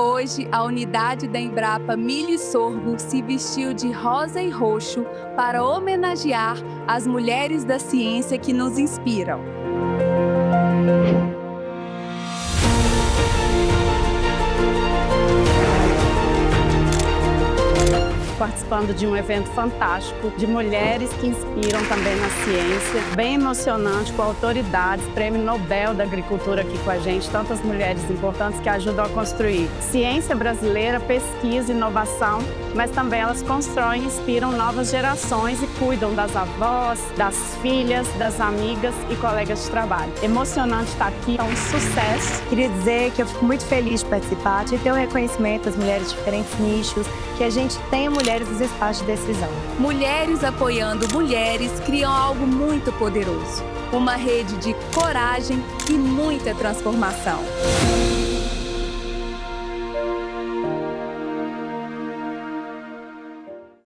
Hoje, a unidade da Embrapa Milho e Sorgo se vestiu de rosa e roxo para homenagear as mulheres da ciência que nos inspiram. Participando de um evento fantástico, de mulheres que inspiram também na ciência, bem emocionante, com autoridades, Prêmio Nobel da Agricultura aqui com a gente, tantas mulheres importantes que ajudam a construir ciência brasileira, pesquisa, inovação, mas também elas constroem e inspiram novas gerações e cuidam das avós, das filhas, das amigas e colegas de trabalho. Emocionante estar aqui, é um sucesso. Queria dizer que eu fico muito feliz de participar, de ter o reconhecimento das mulheres de diferentes nichos, que a gente tenha mulheres nos espaços de decisão. Mulheres apoiando mulheres criam algo muito poderoso. Uma rede de coragem e muita transformação.